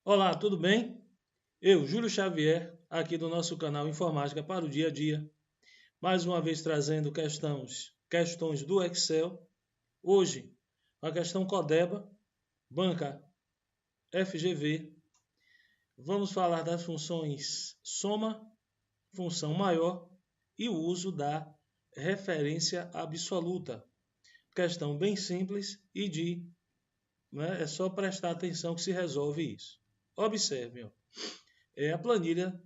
Olá, tudo bem? Eu, Júlio Xavier, aqui do nosso canal Informática para o Dia a Dia, mais uma vez trazendo questões do Excel. Hoje, a questão Codeba, banca FGV. Vamos falar das funções soma, função maior e o uso da referência absoluta. Questão bem simples é só prestar atenção que se resolve isso. Observe, ó. A planilha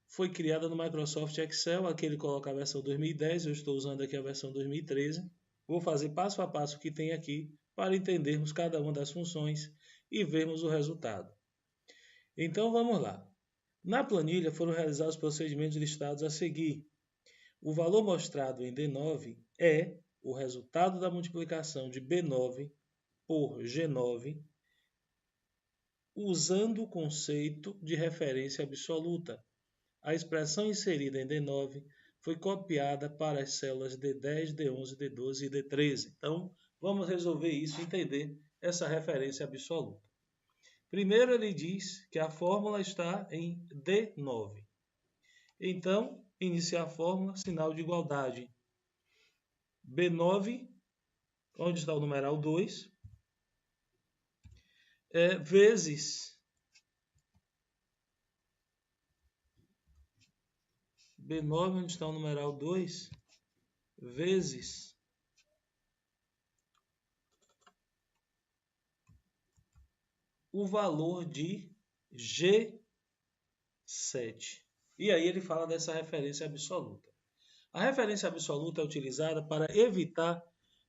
foi criada no Microsoft Excel. Aqui ele coloca a versão 2010, eu estou usando aqui a versão 2013. Vou fazer passo a passo o que tem aqui para entendermos cada uma das funções e vermos o resultado. Então vamos lá. Na planilha foram realizados os procedimentos listados a seguir. O valor mostrado em D9 é o resultado da multiplicação de B9 por G9 usando o conceito de referência absoluta. A expressão inserida em D9 foi copiada para as células D10, D11, D12 e D13. Então, vamos resolver isso e entender essa referência absoluta. Primeiro, ele diz que a fórmula está em D9. Então, iniciar a fórmula, sinal de igualdade. B9, onde está o numeral 2, vezes B9, onde está o numeral 2, vezes o valor de G7. E aí ele fala dessa referência absoluta. A referência absoluta é utilizada para evitar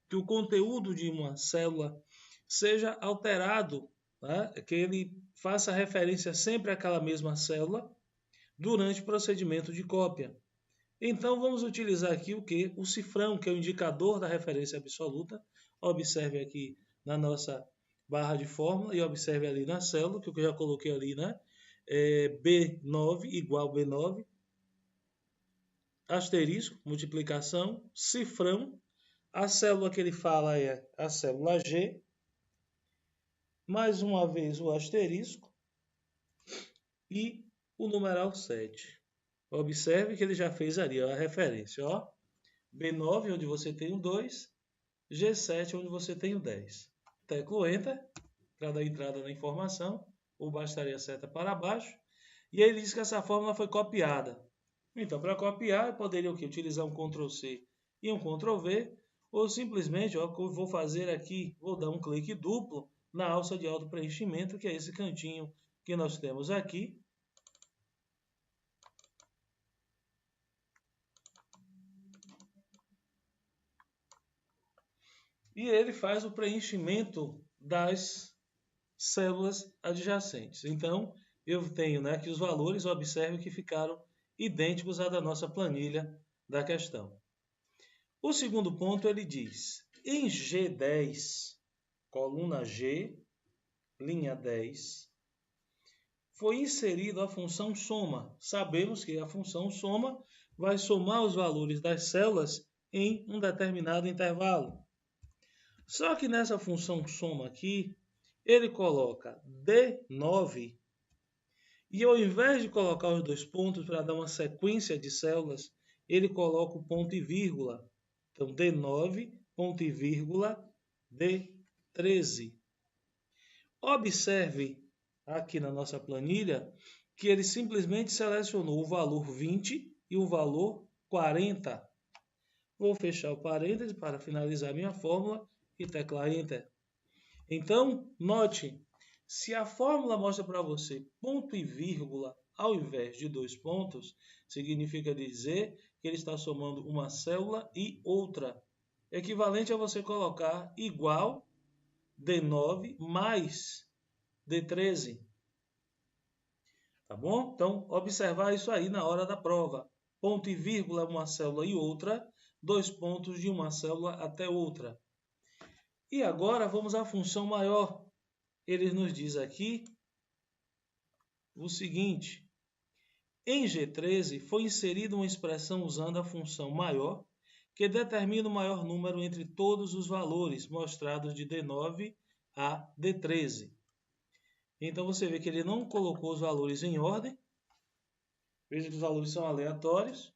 que o conteúdo de uma célula seja alterado, né? Que ele faça referência sempre àquela mesma célula durante o procedimento de cópia. Então vamos utilizar aqui o que? O cifrão, que é o indicador da referência absoluta. Observe aqui na nossa barra de fórmula e observe ali na célula, que eu já coloquei ali, né? B9 igual B9, asterisco, multiplicação, cifrão. A célula que ele fala é a célula G, mais uma vez o asterisco e o numeral 7. Observe que ele já fez ali a referência, ó. B9, onde você tem o 2, G7, onde você tem o 10. Teclo Enter para dar entrada na informação, ou bastaria a seta para baixo. E ele diz que essa fórmula foi copiada. Então, para copiar, eu poderia utilizar um Ctrl+C e um Ctrl+V, ou simplesmente, ó, o que eu vou fazer aqui, vou dar um clique duplo na alça de auto-preenchimento, que é esse cantinho que nós temos aqui. E ele faz o preenchimento das células adjacentes. Então, eu tenho aqui os valores, observe que ficaram idênticos à da nossa planilha da questão. O segundo ponto, ele diz, em G10, coluna G, linha 10, foi inserida a função soma. Sabemos que a função soma vai somar os valores das células em um determinado intervalo. Só que nessa função soma aqui, ele coloca D9 e ao invés de colocar os dois pontos para dar uma sequência de células, ele coloca o ponto e vírgula. Então, D9, ponto e vírgula, D13. Observe aqui na nossa planilha que ele simplesmente selecionou o valor 20 e o valor 40. Vou fechar o parênteses para finalizar minha fórmula e teclar Enter. Então, note, se a fórmula mostra para você ponto e vírgula ao invés de dois pontos, significa dizer que ele está somando uma célula e outra. Equivalente a você colocar igual D9 mais D13. Tá bom? Então, observar isso aí na hora da prova. Ponto e vírgula é uma célula e outra, dois pontos de uma célula até outra. E agora vamos à função maior. Ele nos diz aqui o seguinte: em G13 foi inserida uma expressão usando a função maior, que determina o maior número entre todos os valores mostrados de D9 a D13. Então, você vê que ele não colocou os valores em ordem. Veja que os valores são aleatórios.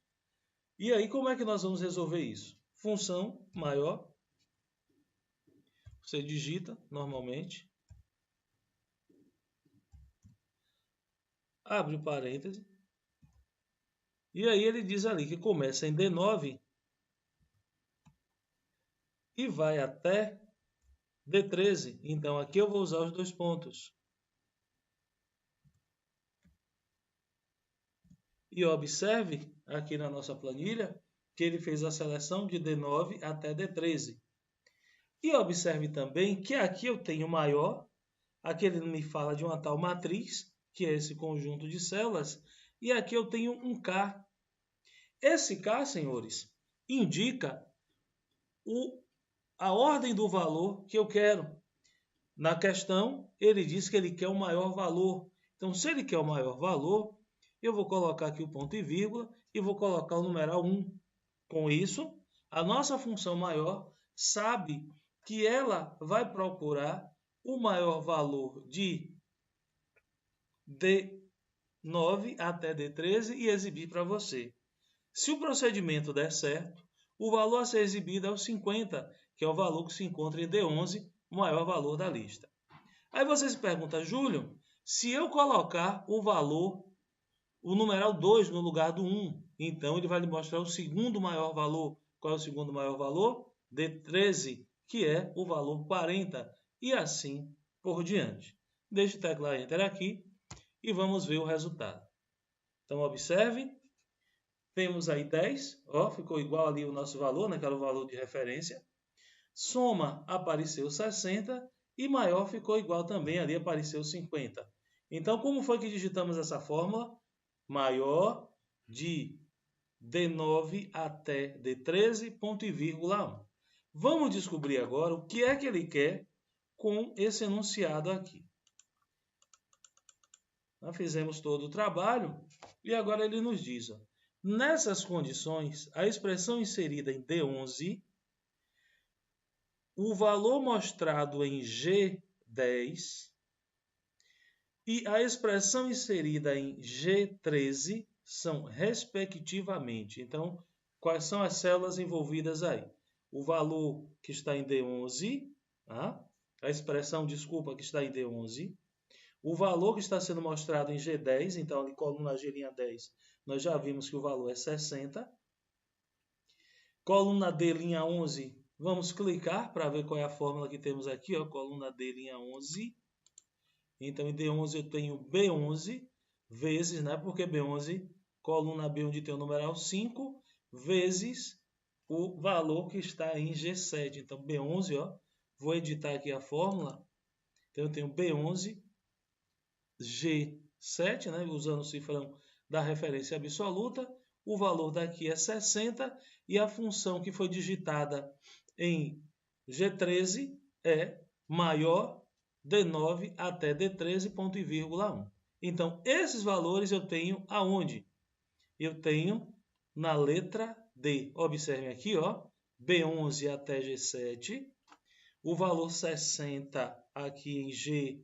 E aí, como é que nós vamos resolver isso? Função maior. Você digita normalmente. Abre o parêntese. E aí ele diz ali que começa em D9 e vai até D13. Então, aqui eu vou usar os dois pontos. E observe aqui na nossa planilha que ele fez a seleção de D9 até D13. E observe também que aqui eu tenho maior, aqui ele me fala de uma tal matriz, que é esse conjunto de células, e aqui eu tenho um K. Esse K, senhores, indica a ordem do valor que eu quero. Na questão, ele diz que ele quer o maior valor. Então, se ele quer o maior valor, eu vou colocar aqui o ponto e vírgula e vou colocar o numeral 1. Com isso, a nossa função maior sabe que ela vai procurar o maior valor de D9 até D13 e exibir para você. Se o procedimento der certo, o valor a ser exibido é o 50, que é o valor que se encontra em D11, o maior valor da lista. Aí você se pergunta, Júlio, se eu colocar o valor, o numeral 2 no lugar do 1, então ele vai lhe mostrar o segundo maior valor. Qual é o segundo maior valor? D13, que é o valor 40, e assim por diante. Deixe o teclar Enter aqui e vamos ver o resultado. Então, observe, temos aí 10, ó, ficou igual ali o nosso valor, né, que era o valor de referência. Soma apareceu 60 e maior ficou igual também, ali apareceu 50. Então, como foi que digitamos essa fórmula? Maior de D9 até D13, ponto e vírgula 1. Vamos descobrir agora o que é que ele quer com esse enunciado aqui. Nós fizemos todo o trabalho e agora ele nos diz, ó, nessas condições, a expressão inserida em D11, o valor mostrado em G10 e a expressão inserida em G13 são respectivamente. Então, quais são as células envolvidas aí? O valor que está em D11, tá? A expressão, desculpa, que está em D11, o valor que está sendo mostrado em G10, então ali coluna G, linha 10, nós já vimos que o valor é 60. Coluna D, linha 11, vamos clicar para ver qual é a fórmula que temos aqui, ó, coluna D, linha 11. Então, em D11 eu tenho B11 vezes, né? Porque B11, coluna B, onde tem o numeral 5, vezes o valor que está em G7. Então, B11, ó, vou editar aqui a fórmula. Então, eu tenho B11, G7, né? Usando o cifrão da referência absoluta. O valor daqui é 60 e a função que foi digitada em G13 é maior D9 até D13, ponto e vírgula 1. Então, esses valores eu tenho aonde? Eu tenho na letra D. Observem aqui, ó, B11 até G7, o valor 60 aqui em G10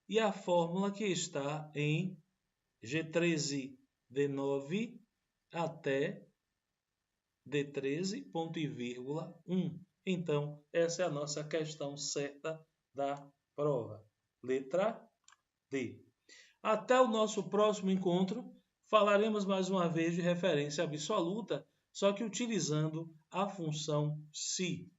e a fórmula que está em G13, D9 até D13, ponto e vírgula 1. Então, essa é a nossa questão certa da prova. Letra D. Até o nosso próximo encontro, falaremos mais uma vez de referência absoluta, só que utilizando a função se.